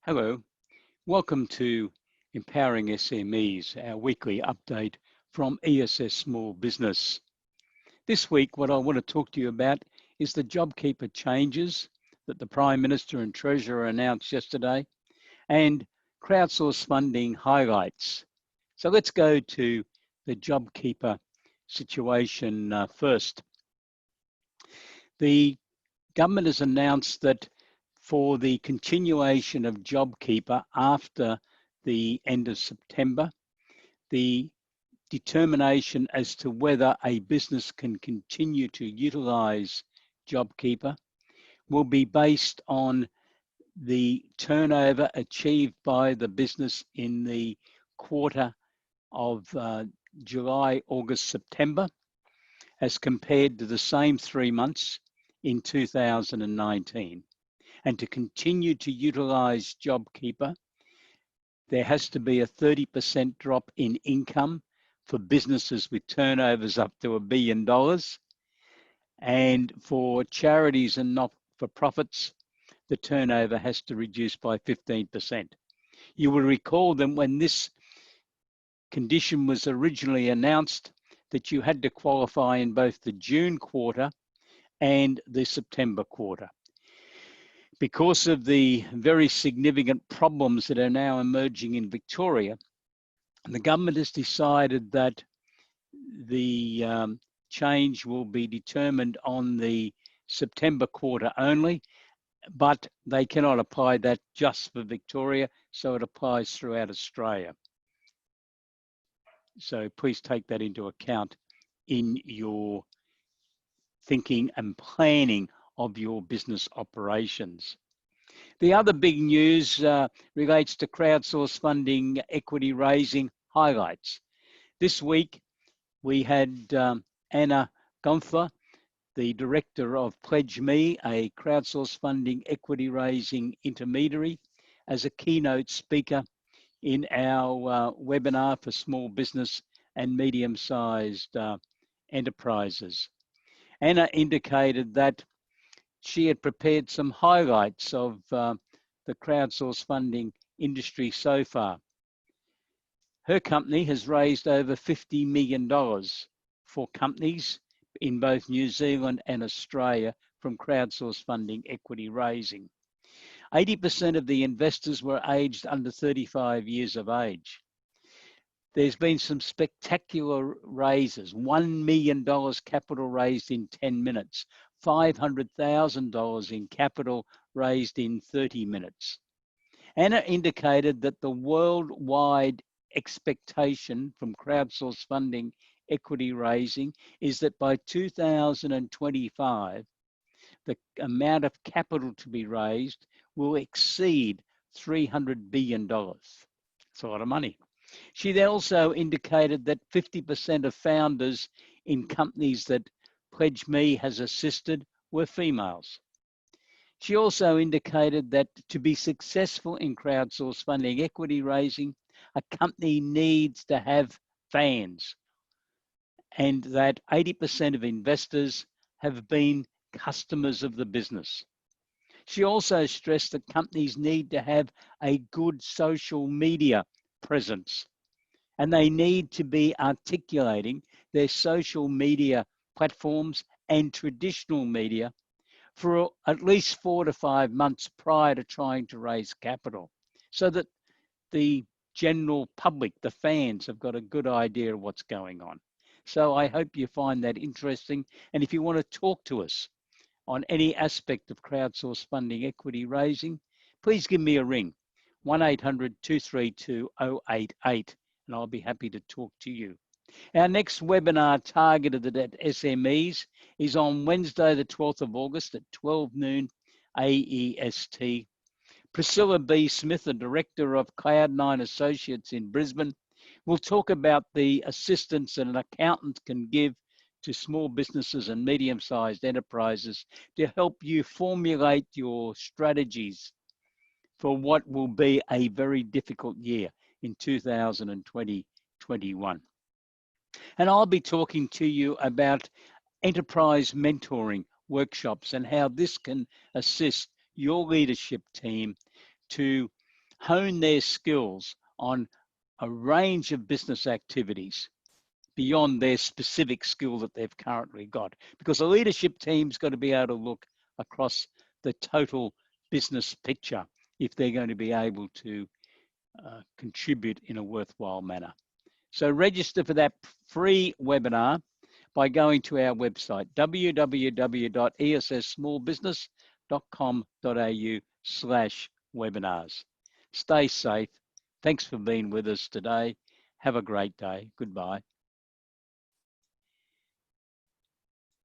Hello, welcome to Empowering SMEs, our weekly update from ESS Small Business. This week, what I want to talk to you about is the JobKeeper changes that the Prime Minister and Treasurer announced yesterday and crowdsource funding highlights. So let's go to the JobKeeper situation first. The government has announced that for the continuation of JobKeeper after the end of September, the determination as to whether a business can continue to utilise JobKeeper will be based on the turnover achieved by the business in the quarter of July, August, September, as compared to the same 3 months in 2019. And to continue to utilise JobKeeper, there has to be a 30% drop in income for businesses with turnovers up to $1 billion. And for charities and not-for-profits, the turnover has to reduce by 15%. You will recall that when this condition was originally announced, that you had to qualify in both the June quarter and the September quarter. Because of the very significant problems that are now emerging in Victoria, the government has decided that the change will be determined on the September quarter only, but they cannot apply that just for Victoria, so it applies throughout Australia. So please take that into account in your thinking and planning of your business operations. The other big news relates to crowdsource funding equity raising highlights. This week, we had Anna Gunther, the director of Pledge Me, a crowdsource funding equity raising intermediary, as a keynote speaker in our webinar for small business and medium-sized enterprises. Anna indicated that she had prepared some highlights of the crowdsource funding industry so far. Her company has raised over $50 million for companies in both New Zealand and Australia from crowdsource funding equity raising. 80% of the investors were aged under 35 years of age. There's been some spectacular raises, $1 million capital raised in 10 minutes, $500,000 in capital raised in 30 minutes. Anna indicated that the worldwide expectation from crowdsource funding equity raising is that by 2025, the amount of capital to be raised will exceed $300 billion. It's a lot of money. She also indicated that 50% of founders in companies that Pledge Me has assisted were females. She also indicated that to be successful in crowdsource funding equity raising, a company needs to have fans, and that 80% of investors have been customers of the business. She also stressed that companies need to have a good social media presence, and they need to be articulating their social media platforms and traditional media for at least 4 to 5 months prior to trying to raise capital, so that the general public, the fans, have got a good idea of what's going on. So I hope you find that interesting. And if you want to talk to us on any aspect of crowdsource funding equity raising, please give me a ring, 1-800-232-088, and I'll be happy to talk to you. Our next webinar targeted at SMEs is on Wednesday, the 12th of August at 12 noon AEST. Priscilla B. Smith, the Director of Cloud9 Associates in Brisbane, will talk about the assistance that an accountant can give to small businesses and medium-sized enterprises to help you formulate your strategies for what will be a very difficult year in 2020-21. And I'll be talking to you about enterprise mentoring workshops and how this can assist your leadership team to hone their skills on a range of business activities beyond their specific skill that they've currently got. Because a leadership team's got to be able to look across the total business picture if they're going to be able to contribute in a worthwhile manner. So register for that free webinar by going to our website, www.esssmallbusiness.com.au/webinars. Stay safe. Thanks for being with us today. Have a great day. Goodbye.